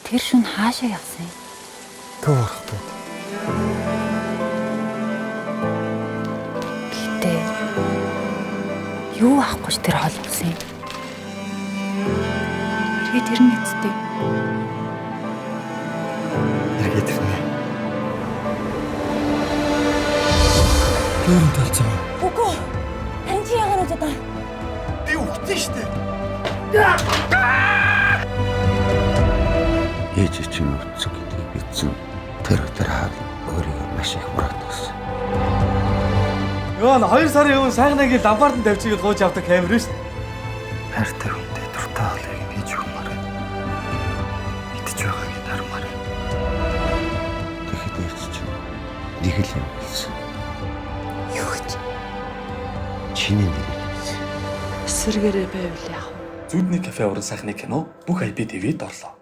Тэр шөнө хаашаа явсан юм? Төв орохтой. Гэтэ юу авахгүй ч тэр хол болсон юм. Тэгээд ирнэ үсттэй. Эргээд ирнэ. Төрөнд талцсан. Үгүй. Тань чи яагаад гэж удаа? Би үхсэн шүү дээ. Ээж чинь үтсэг гэдгийг бидсэн тэр өдөр хаад өөрийгөө маш их муратсан. Ёо 2 сарын өмнө сайхнагийн ламбард нь тавьчихыг гооч авдаг камер шүү дээ. Хайртай хүнтэй дуртай хоолыг хийж өгмөр. Идэж байгааг дармаар. Тэгэхэд ээж чинь нэг л юм хэлсэн. Юу гэж? Чиний нэрийг хэлсэн. Эсвэргээрээ байвал яах вэ? Зүудний кафе уран сайхны кино бүх IPTV-д орлоо.